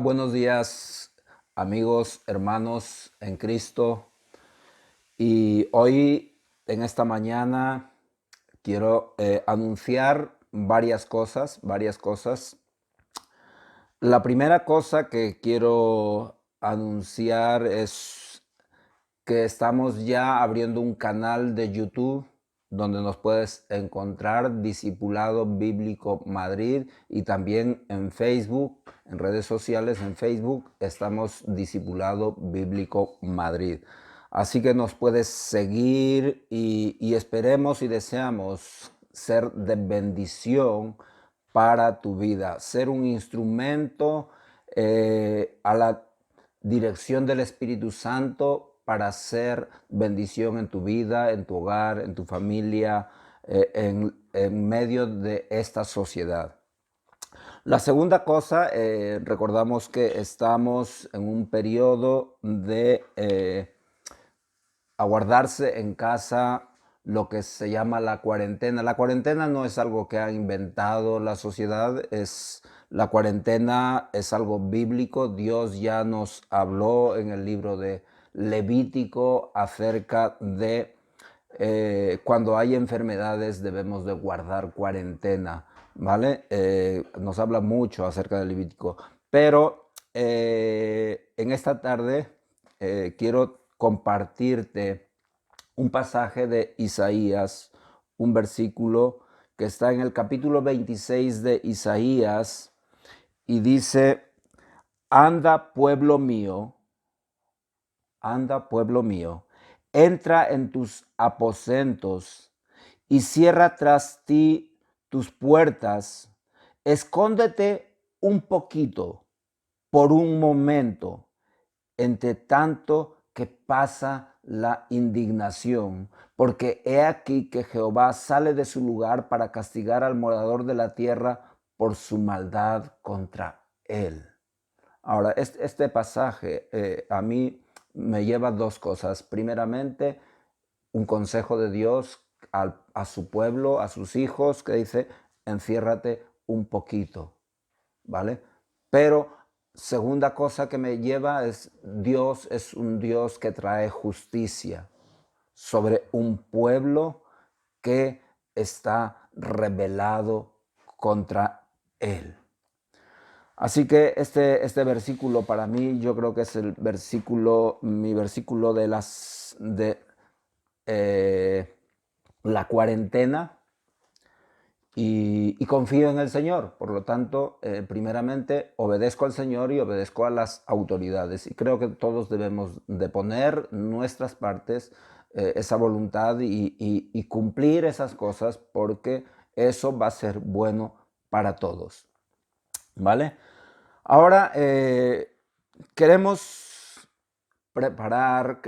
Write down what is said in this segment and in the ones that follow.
Buenos días, amigos, hermanos en Cristo. Y hoy, en esta mañana, quiero anunciar varias cosas. La primera cosa que quiero anunciar es que estamos ya abriendo un canal de YouTube donde nos puedes encontrar, Discipulado Bíblico Madrid, y también en Facebook, en redes sociales, en Facebook estamos Discipulado Bíblico Madrid. Así que nos puedes seguir y esperemos y deseamos ser de bendición para tu vida, ser un instrumento a la dirección del Espíritu Santo para hacer bendición en tu vida, en tu hogar, en tu familia, en medio de esta sociedad. La segunda cosa, recordamos que estamos en un periodo de aguardarse en casa, lo que se llama la cuarentena. La cuarentena no es algo que ha inventado la sociedad, la cuarentena es algo bíblico. Dios ya nos habló en el libro de Levítico acerca de cuando hay enfermedades debemos de guardar cuarentena, ¿vale? Nos habla mucho acerca del Levítico, pero en esta tarde quiero compartirte un pasaje de Isaías, un versículo que está en el capítulo 26 de Isaías y dice: anda pueblo mío, entra en tus aposentos y cierra tras ti tus puertas, escóndete un poquito por un momento, entre tanto que pasa la indignación, porque he aquí que Jehová sale de su lugar para castigar al morador de la tierra por su maldad contra él. Ahora, este pasaje a mí me lleva a dos cosas. Primeramente, un consejo de Dios a su pueblo, a sus hijos, que dice: enciérrate un poquito, ¿vale? Pero segunda cosa que me lleva es: Dios es un Dios que trae justicia sobre un pueblo que está rebelado contra él. Así que este versículo para mí, yo creo que es mi versículo de eh, la cuarentena, y confío en el Señor. Por lo tanto, primeramente obedezco al Señor y obedezco a las autoridades. Y creo que todos debemos de poner nuestras partes, esa voluntad y cumplir esas cosas, porque eso va a ser bueno para todos. ¿Vale? Ahora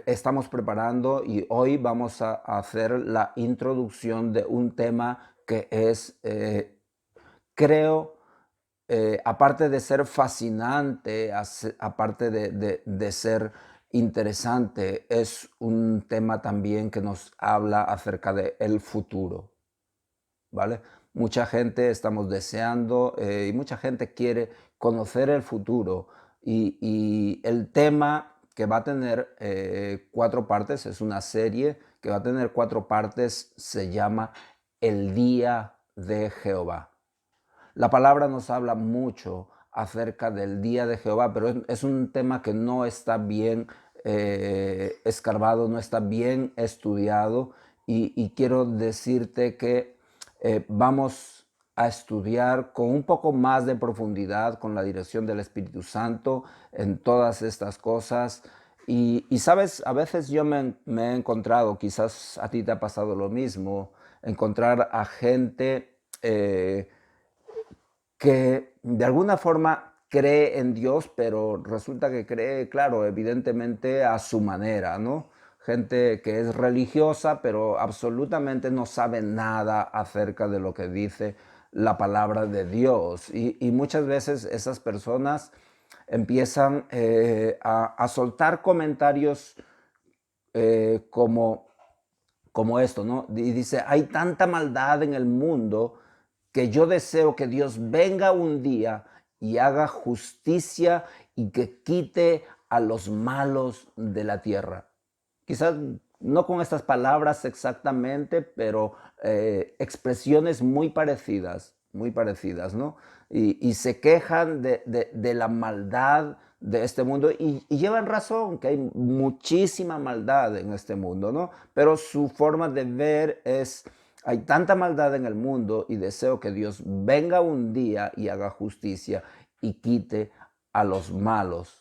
estamos preparando y hoy vamos a hacer la introducción de un tema que es, creo, aparte de ser fascinante, aparte de ser interesante, es un tema también que nos habla acerca del futuro. ¿Vale? Mucha gente estamos deseando y mucha gente quiere conocer el futuro, y el tema que va a tener cuatro partes, es una serie que va a tener cuatro partes, se llama El Día de Jehová. La palabra nos habla mucho acerca del Día de Jehová, pero es un tema que no está bien escarbado, no está bien estudiado, y quiero decirte que vamos a estudiar con un poco más de profundidad, con la dirección del Espíritu Santo, en todas estas cosas. Y sabes, a veces yo me he encontrado, quizás a ti te ha pasado lo mismo, encontrar a gente que de alguna forma cree en Dios, pero resulta que cree, claro, evidentemente a su manera, ¿no? Gente que es religiosa, pero absolutamente no sabe nada acerca de lo que dice la palabra de Dios. Y muchas veces esas personas empiezan a soltar comentarios como esto, ¿no? Y dice: hay tanta maldad en el mundo que yo deseo que Dios venga un día y haga justicia y que quite a los malos de la tierra. Quizás no con estas palabras exactamente, pero expresiones muy parecidas, ¿no? Y se quejan de la maldad de este mundo y llevan razón, que hay muchísima maldad en este mundo, ¿no? Pero su forma de ver es, hay tanta maldad en el mundo y deseo que Dios venga un día y haga justicia y quite a los malos.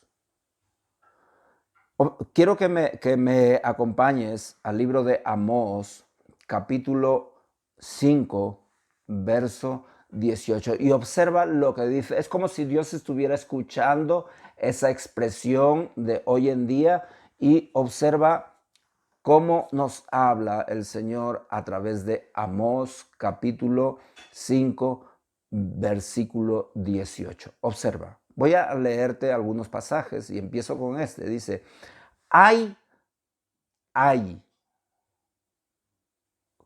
Quiero que me acompañes al libro de Amós, capítulo 5, verso 18, y observa lo que dice. Es como si Dios estuviera escuchando esa expresión de hoy en día y observa cómo nos habla el Señor a través de Amós, capítulo 5, versículo 18. Observa. Voy a leerte algunos pasajes y empiezo con este. Dice, hay.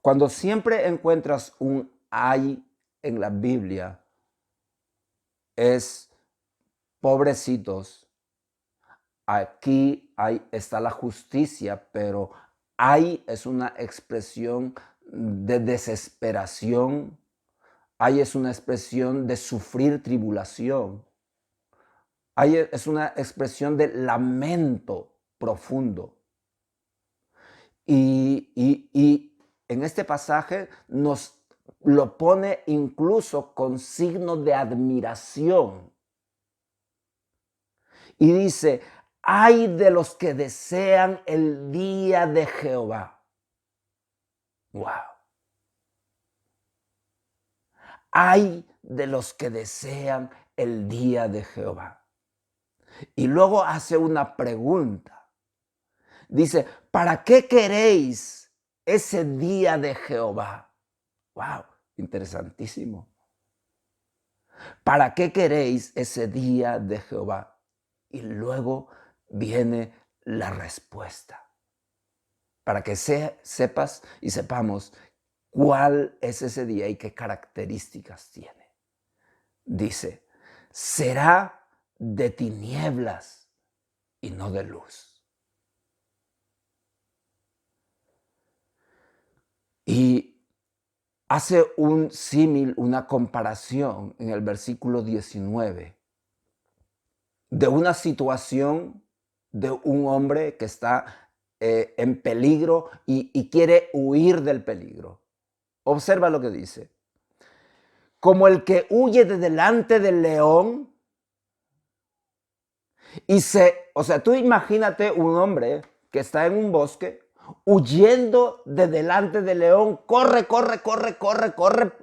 Cuando siempre encuentras un hay en la Biblia, es pobrecitos. Aquí está la justicia, pero hay es una expresión de desesperación. Hay es una expresión de sufrir tribulación. Hay es una expresión de lamento profundo. Y en este pasaje nos lo pone incluso con signo de admiración. Y dice, ay de los que desean el día de Jehová. Wow. Ay de los que desean el día de Jehová. Y luego hace una pregunta. Dice, ¿para qué queréis ese día de Jehová? Wow, interesantísimo. ¿Para qué queréis ese día de Jehová? Y luego viene la respuesta. Para que sepas y sepamos cuál es ese día y qué características tiene. Dice, será de tinieblas y no de luz. Y hace un símil, una comparación en el versículo 19 de una situación de un hombre que está en peligro y quiere huir del peligro. Observa lo que dice. Como el que huye de delante del león o sea, tú imagínate un hombre que está en un bosque huyendo de delante del león, corre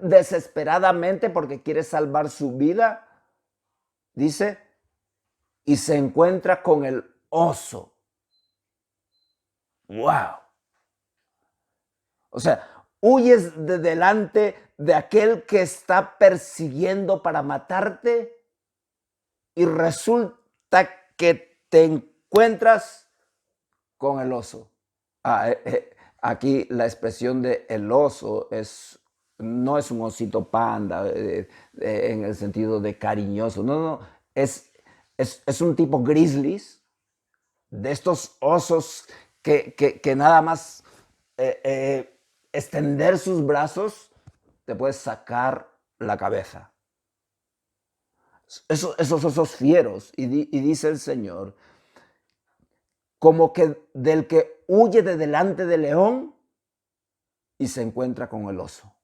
desesperadamente porque quiere salvar su vida, dice, y se encuentra con el oso. ¡Wow! O sea, huyes de delante de aquel que está persiguiendo para matarte y resulta que te encuentras con el oso. Aquí la expresión de el oso no es un osito panda en el sentido de cariñoso. No, es un tipo grizzlies, de estos osos que nada más extender sus brazos te puedes sacar la cabeza. Esos osos fieros. Y dice el Señor, como que del que huye de delante del león y se encuentra con el oso.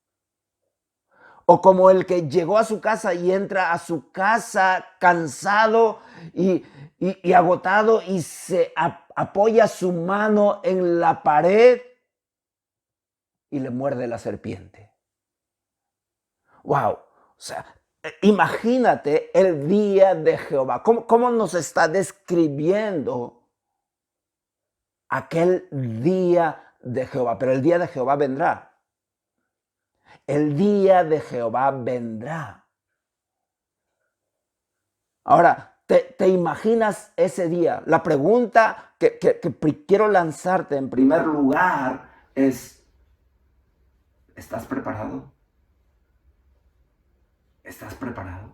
O como el que llegó a su casa y entra a su casa cansado y agotado y se apoya su mano en la pared y le muerde la serpiente. Wow, o sea, imagínate el día de Jehová. ¿Cómo nos está describiendo aquel día de Jehová? Pero el día de Jehová vendrá. El día de Jehová vendrá. Ahora, ¿te imaginas ese día? La pregunta que quiero lanzarte en primer lugar es, ¿estás preparado? ¿Estás preparado?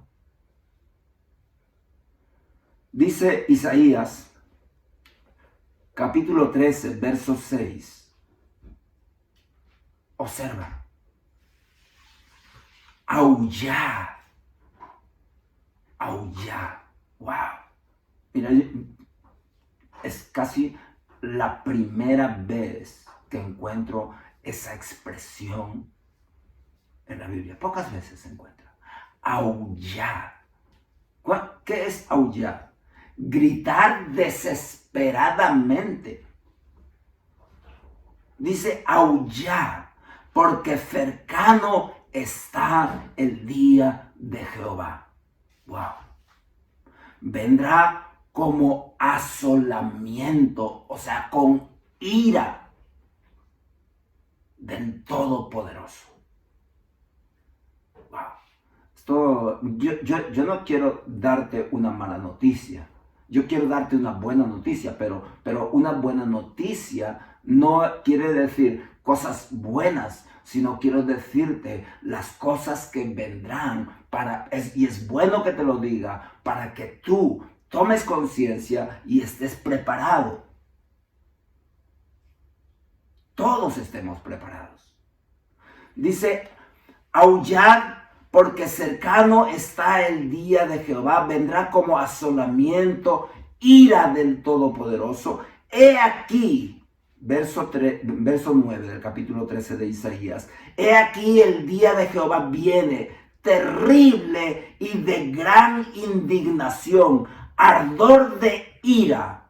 Dice Isaías, capítulo 13, verso 6. Observa. Aullar. Aullar. Wow. Mira, es casi la primera vez que encuentro esa expresión en la Biblia. Pocas veces se encuentra. Aullar. ¿Qué es aullar? Gritar desesperadamente. Dice aullar, porque cercano está el día de Jehová. Wow. Vendrá como asolamiento, o sea, con ira del Todopoderoso. Wow. Yo no quiero darte una mala noticia. Yo quiero darte una buena noticia, pero una buena noticia no quiere decir cosas buenas, sino quiero decirte las cosas que vendrán y es bueno que te lo diga para que tú tomes conciencia y estés preparado. Todos estemos preparados. Dice, aullad porque cercano está el día de Jehová, vendrá como asolamiento, ira del Todopoderoso. He aquí, verso 9 del capítulo 13 de Isaías, he aquí el día de Jehová viene, terrible y de gran indignación, ardor de ira,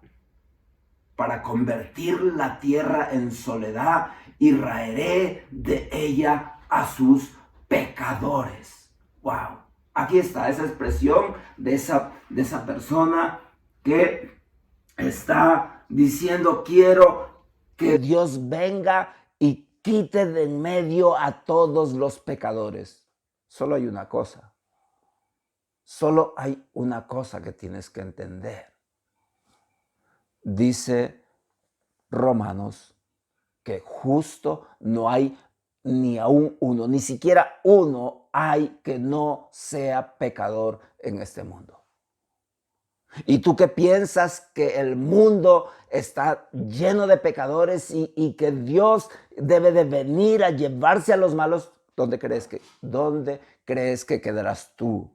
para convertir la tierra en soledad y raeré de ella a sus pecadores. Wow. Aquí está esa expresión de esa persona que está diciendo, quiero que Dios venga y quite de en medio a todos los pecadores. Solo hay una cosa. Solo hay una cosa que tienes que entender. Dice Romanos que justo no hay ni aún uno, ni siquiera uno hay que no sea pecador en este mundo. ¿Y tú qué piensas? Que el mundo está lleno de pecadores y que Dios debe de venir a llevarse a los malos. ¿Dónde crees que quedarás tú?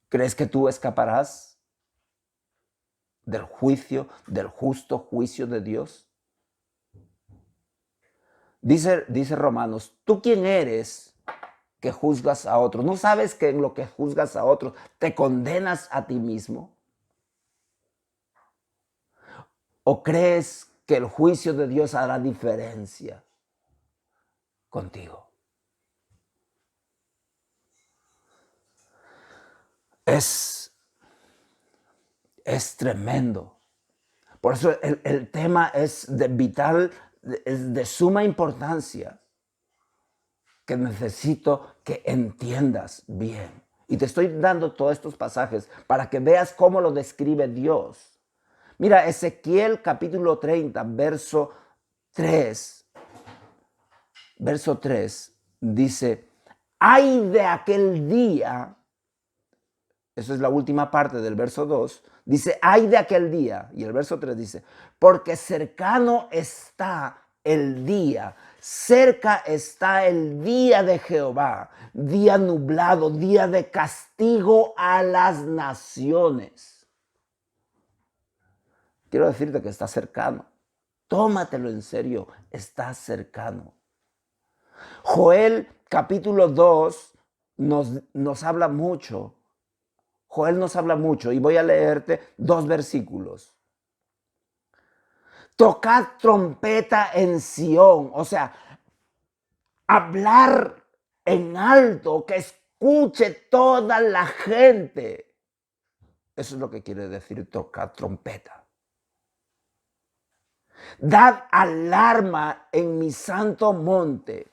¿Crees que tú escaparás del juicio, del justo juicio de Dios? Dice Romanos, ¿tú quién eres que juzgas a otros? ¿No sabes que en lo que juzgas a otros te condenas a ti mismo? ¿O crees que el juicio de Dios hará diferencia contigo? Es tremendo. Por eso el tema es es de suma importancia, que necesito que entiendas bien. Y te estoy dando todos estos pasajes para que veas cómo lo describe Dios. Mira, Ezequiel capítulo 30, verso 3. Verso 3 dice, ay de aquel día, eso es la última parte del verso 2, dice, ay de aquel día, y el verso 3 dice, porque cercano está el día, cerca está el día de Jehová, día nublado, día de castigo a las naciones. Quiero decirte que está cercano. Tómatelo en serio, está cercano. Joel capítulo 2 nos habla mucho. Joel nos habla mucho y voy a leerte 2 versículos. Tocad trompeta en Sión, o sea, hablar en alto, que escuche toda la gente. Eso es lo que quiere decir tocar trompeta. Dad alarma en mi santo monte.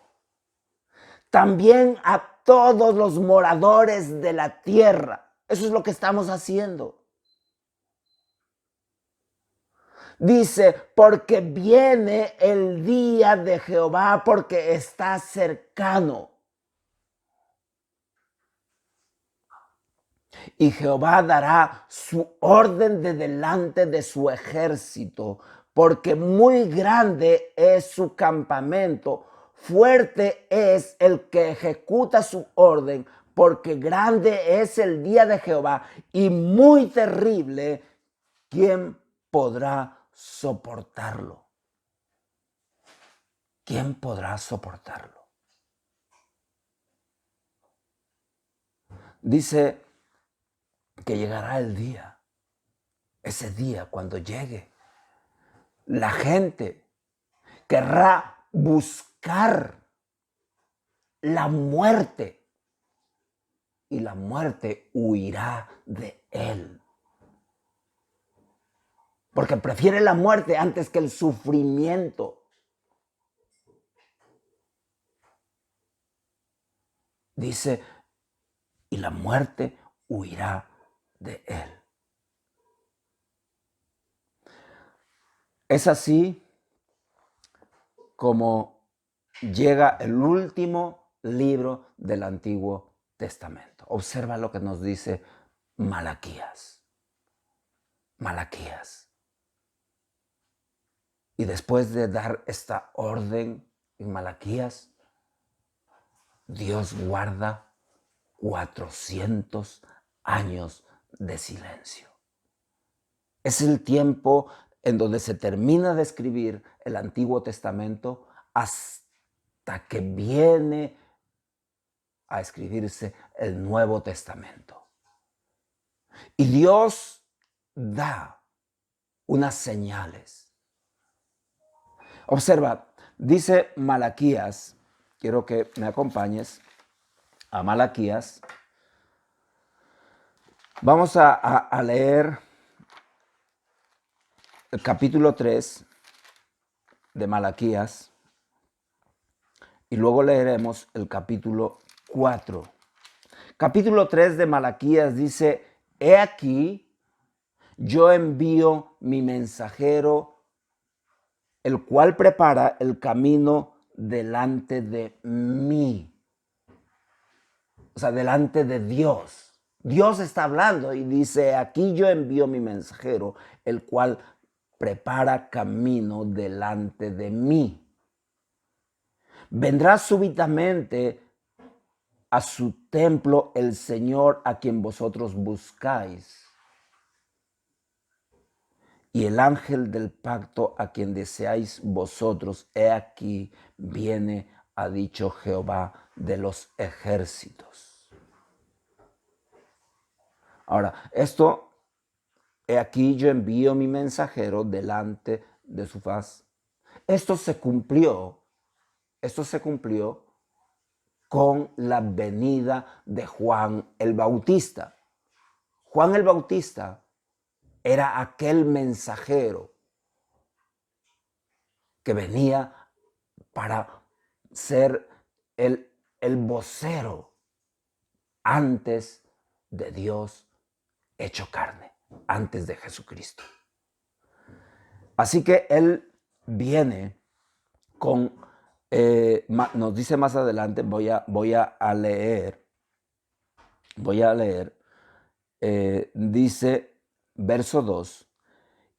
También a todos los moradores de la tierra. Eso es lo que estamos haciendo. Dice, porque viene el día de Jehová, porque está cercano. Y Jehová dará su orden de delante de su ejército, porque muy grande es su campamento, fuerte es el que ejecuta su orden, porque grande es el día de Jehová y muy terrible. ¿Quién podrá soportarlo? ¿Quién podrá soportarlo? Dice que llegará el día, ese día cuando llegue, la gente querrá buscar la muerte y la muerte huirá de él. Porque prefiere la muerte antes que el sufrimiento. Dice, y la muerte huirá de él. Es así como llega el último libro del Antiguo Testamento. Observa lo que nos dice Malaquías. Malaquías. Y después de dar esta orden en Malaquías, Dios guarda 400 años de silencio. Es el tiempo en donde se termina de escribir el Antiguo Testamento hasta que viene a escribirse el Nuevo Testamento. Y Dios da unas señales. Observa, dice Malaquías, quiero que me acompañes a Malaquías. Vamos a leer el capítulo 3 de Malaquías y luego leeremos el capítulo 4. Capítulo 3 de Malaquías dice, he aquí, yo envío mi mensajero, el cual prepara el camino delante de mí. O sea, delante de Dios. Dios está hablando y dice, aquí yo envío mi mensajero, el cual prepara camino delante de mí. Vendrá súbitamente a su templo el Señor a quien vosotros buscáis. Y el ángel del pacto a quien deseáis vosotros, he aquí, viene, ha dicho Jehová de los ejércitos. Ahora, esto, he aquí yo envío mi mensajero delante de su faz. Esto se cumplió con la venida de Juan el Bautista. Juan el Bautista era aquel mensajero que venía para ser el vocero antes de Dios hecho carne, antes de Jesucristo. Así que él viene con, nos dice más adelante, voy a leer, dice verso 2,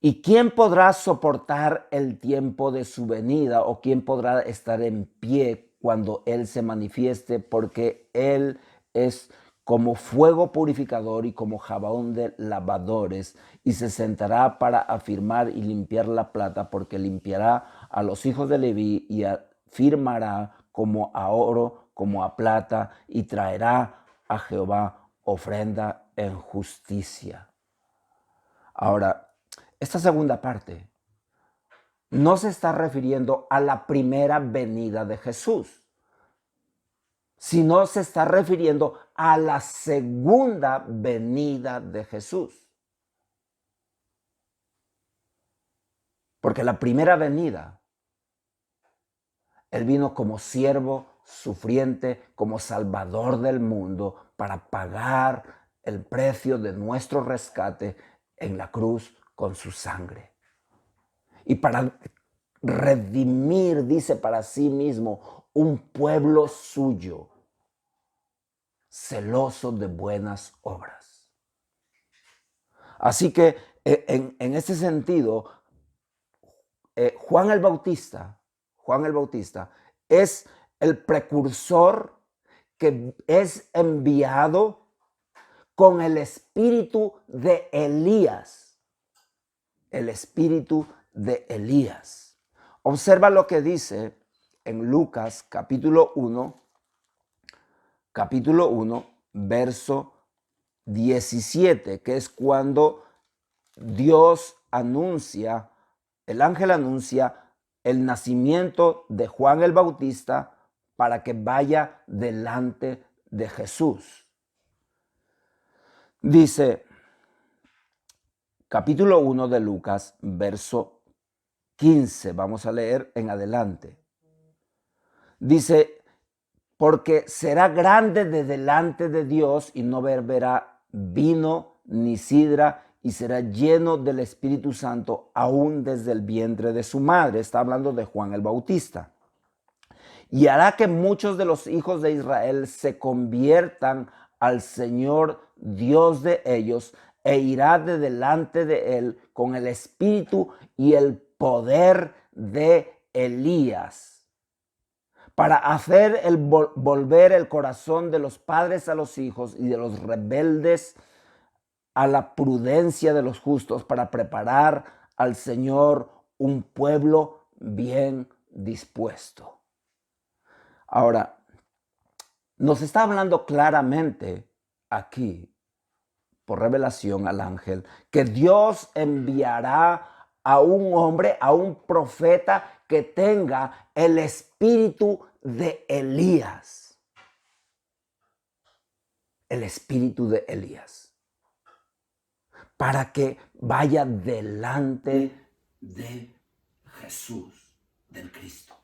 ¿y quién podrá soportar el tiempo de su venida o quién podrá estar en pie cuando Él se manifieste? Porque Él es como fuego purificador y como jabón de lavadores, y se sentará para afirmar y limpiar la plata, porque limpiará a los hijos de Leví y afirmará como a oro, como a plata, y traerá a Jehová ofrenda en justicia. Ahora, esta segunda parte no se está refiriendo a la primera venida de Jesús, sino se está refiriendo a la segunda venida de Jesús. Porque la primera venida, Él vino como siervo sufriente, como salvador del mundo, para pagar el precio de nuestro rescate en la cruz con su sangre. Y para redimir, dice, para sí mismo un pueblo suyo, celoso de buenas obras. Así que en ese sentido, Juan el Bautista es el precursor que es enviado con el espíritu de Elías. El espíritu de Elías. Observa lo que dice en Lucas capítulo 1, verso 17, que es cuando Dios anuncia, el ángel anuncia el nacimiento de Juan el Bautista para que vaya delante de Jesús. Dice, capítulo 1 de Lucas, verso 15, vamos a leer en adelante. Dice, porque será grande de delante de Dios y no beberá vino ni sidra y será lleno del Espíritu Santo aún desde el vientre de su madre. Está hablando de Juan el Bautista. Y hará que muchos de los hijos de Israel se conviertan al Señor Dios de ellos e irá de delante de él con el espíritu y el poder de Elías, para hacer volver el corazón de los padres a los hijos y de los rebeldes a la prudencia de los justos, para preparar al Señor un pueblo bien dispuesto. Ahora, nos está hablando claramente aquí, por revelación al ángel, que Dios enviará a un hombre, a un profeta que tenga el espíritu de Elías. El espíritu de Elías. Para que vaya delante de Jesús, del Cristo.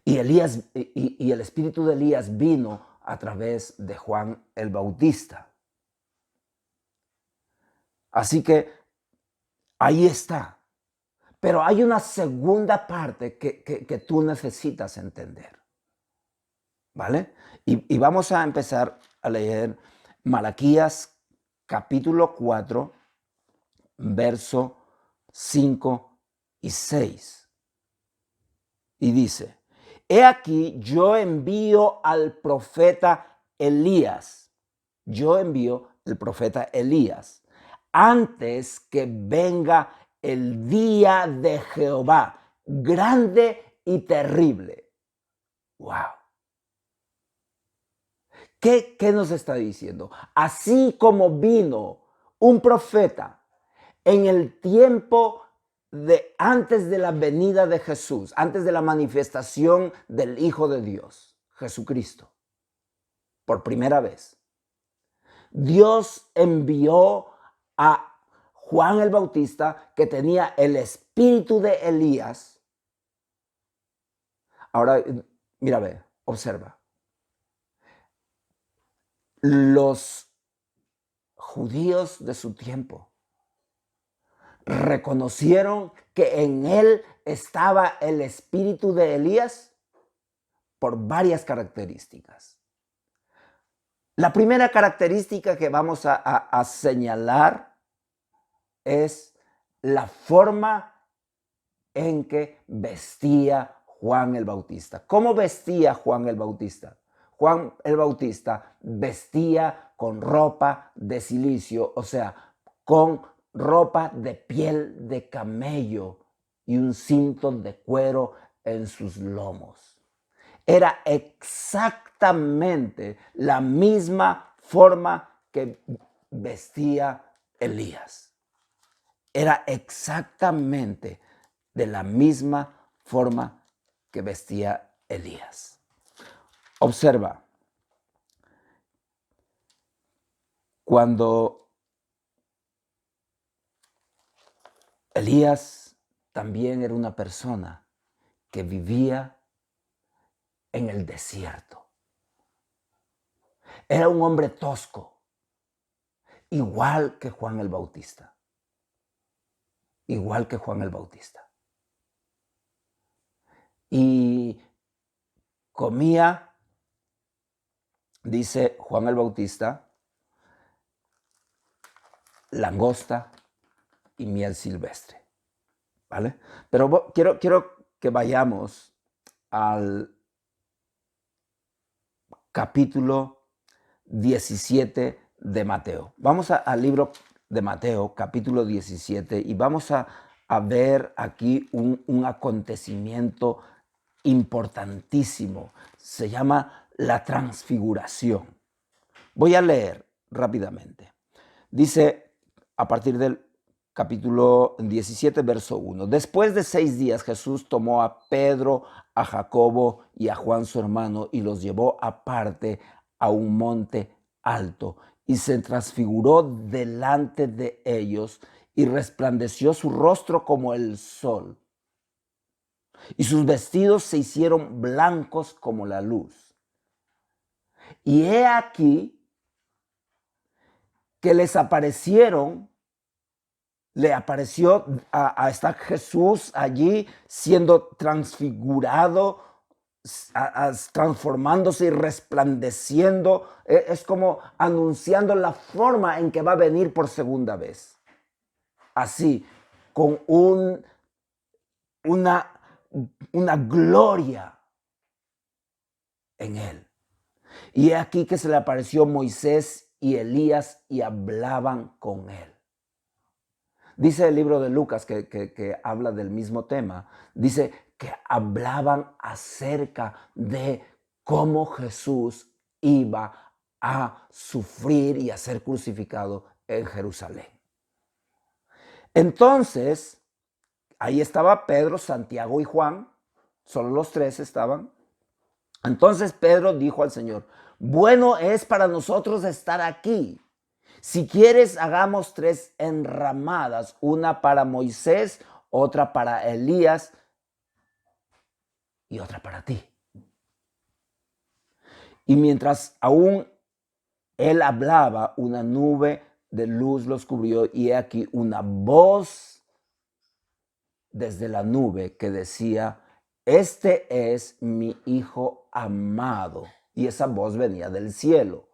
Y Elías y el espíritu de Elías vino a través de Juan el Bautista. Así que ahí está. Pero hay una segunda parte que tú necesitas entender. ¿Vale? Y vamos a empezar a leer Malaquías capítulo 4, verso 5 y 6. Y dice, he aquí yo envío al profeta Elías. Yo envío el profeta Elías antes que venga el día de Jehová, grande y terrible. ¡Wow! ¿Qué nos está diciendo? Así como vino un profeta en el tiempo de antes de la venida de Jesús, antes de la manifestación del Hijo de Dios, Jesucristo, por primera vez, Dios envió a Juan el Bautista, que tenía el espíritu de Elías. Ahora, mira, ve, observa. Los judíos de su tiempo reconocieron que en él estaba el espíritu de Elías por varias características. La primera característica que vamos a señalar es la forma en que vestía Juan el Bautista. ¿Cómo vestía Juan el Bautista? Juan el Bautista vestía con ropa de silicio, o sea, con ropa de piel de camello y un cinto de cuero en sus lomos. Era exactamente la misma forma que vestía Elías. Era exactamente de la misma forma que vestía Elías. Observa, cuando Elías también era una persona que vivía en el desierto. Era un hombre tosco, igual que Juan el Bautista. Igual que Juan el Bautista. Y comía, dice Juan el Bautista, langosta y miel silvestre, ¿vale? Pero quiero que vayamos al capítulo 17 de Mateo. Vamos al libro de Mateo, capítulo 17, y vamos a ver aquí un acontecimiento importantísimo. Se llama la transfiguración. Voy a leer rápidamente. Dice a partir del capítulo 17, verso 1. Después de 6 días Jesús tomó a Pedro, a Jacobo y a Juan su hermano y los llevó aparte a un monte alto y se transfiguró delante de ellos y resplandeció su rostro como el sol y sus vestidos se hicieron blancos como la luz. Y he aquí que le apareció a estar Jesús allí siendo transfigurado, transformándose y resplandeciendo. Es como anunciando la forma en que va a venir por segunda vez. Así, con una gloria en él. Y he aquí que se le apareció Moisés y Elías y hablaban con él. Dice el libro de Lucas que habla del mismo tema. Dice que hablaban acerca de cómo Jesús iba a sufrir y a ser crucificado en Jerusalén. Entonces, ahí estaba Pedro, Santiago y Juan. Solo los 3 estaban. Entonces Pedro dijo al Señor: bueno es para nosotros estar aquí. Si quieres, hagamos 3 enramadas, una para Moisés, otra para Elías y otra para ti. Y mientras aún él hablaba, una nube de luz los cubrió y he aquí una voz desde la nube que decía: este es mi Hijo amado. Y esa voz venía del cielo.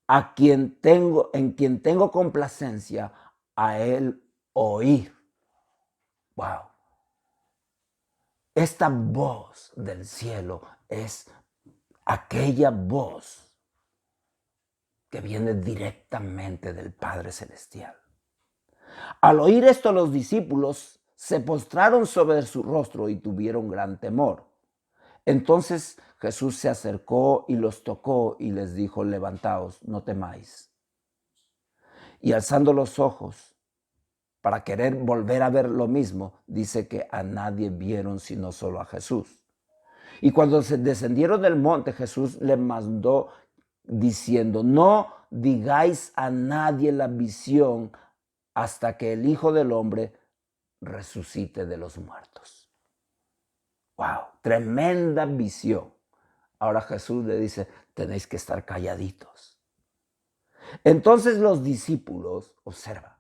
En quien tengo complacencia, a él oír. Wow. Esta voz del cielo es aquella voz que viene directamente del Padre Celestial. Al oír esto, los discípulos se postraron sobre su rostro y tuvieron gran temor. Entonces Jesús se acercó y los tocó y les dijo: levantaos, no temáis. Y alzando los ojos para querer volver a ver lo mismo, dice que a nadie vieron sino solo a Jesús. Y cuando se descendieron del monte, Jesús les mandó diciendo: no digáis a nadie la visión hasta que el Hijo del Hombre resucite de los muertos. Wow, tremenda visión. Ahora Jesús le dice: tenéis que estar calladitos. Entonces los discípulos, observa,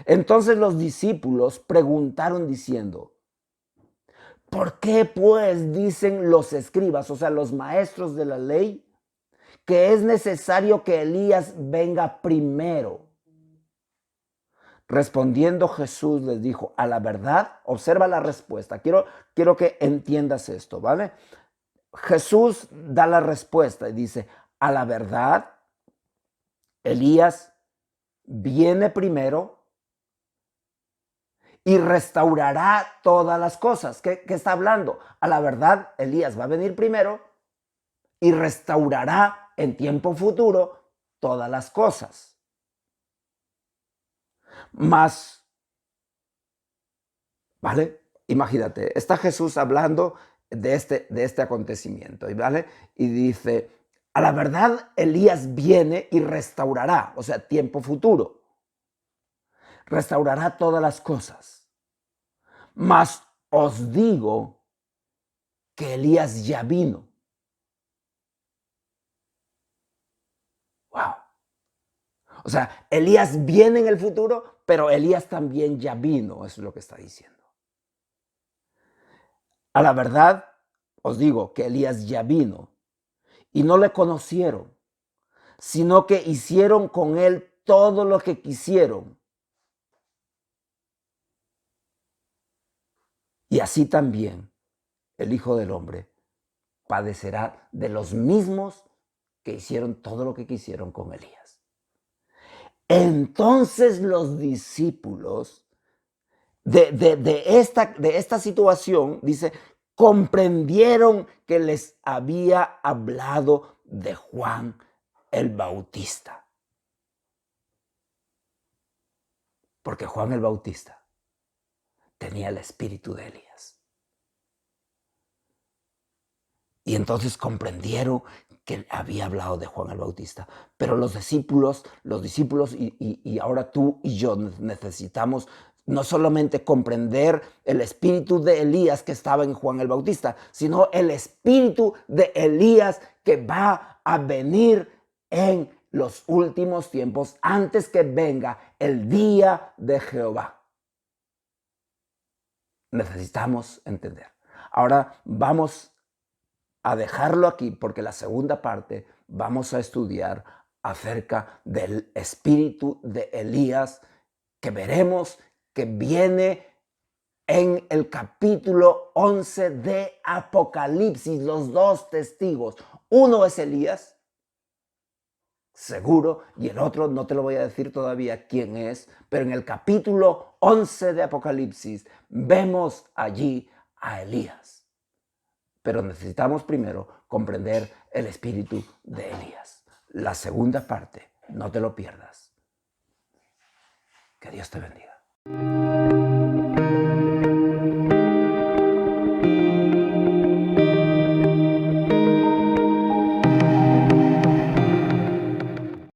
entonces los discípulos preguntaron diciendo: ¿por qué pues dicen los escribas, o sea, los maestros de la ley, que es necesario que Elías venga primero? Respondiendo Jesús les dijo: a la verdad, observa la respuesta. Quiero que entiendas esto, ¿vale? Jesús da la respuesta y dice: a la verdad, Elías viene primero y restaurará todas las cosas. ¿Qué está hablando? A la verdad, Elías va a venir primero y restaurará en tiempo futuro todas las cosas. Más, ¿vale? Imagínate, está Jesús hablando de este acontecimiento, ¿vale? Y dice: a la verdad, Elías viene y restaurará, o sea, tiempo futuro. Restaurará todas las cosas. Mas os digo que Elías ya vino. Wow. O sea, Elías viene en el futuro, pero Elías también ya vino, eso es lo que está diciendo. A la verdad, os digo que Elías ya vino y no le conocieron, sino que hicieron con él todo lo que quisieron. Y así también el Hijo del Hombre padecerá de los mismos que hicieron todo lo que quisieron con Elías. Entonces los discípulos de esta situación, dice, comprendieron que les había hablado de Juan el Bautista. Porque Juan el Bautista tenía el espíritu de Elías. Y entonces comprendieron que había hablado de Juan el Bautista. Pero los discípulos y ahora tú y yo necesitamos no solamente comprender el espíritu de Elías que estaba en Juan el Bautista, sino el espíritu de Elías que va a venir en los últimos tiempos antes que venga el día de Jehová. Necesitamos entender. Ahora vamos a dejarlo aquí porque la segunda parte vamos a estudiar acerca del espíritu de Elías que veremos que viene en el capítulo 11 de Apocalipsis. Los dos testigos, uno es Elías, seguro, y el otro no te lo voy a decir todavía quién es, pero en el capítulo 11 de Apocalipsis vemos allí a Elías. Pero necesitamos primero comprender el espíritu de Elías. La segunda parte, no te lo pierdas. Que Dios te bendiga.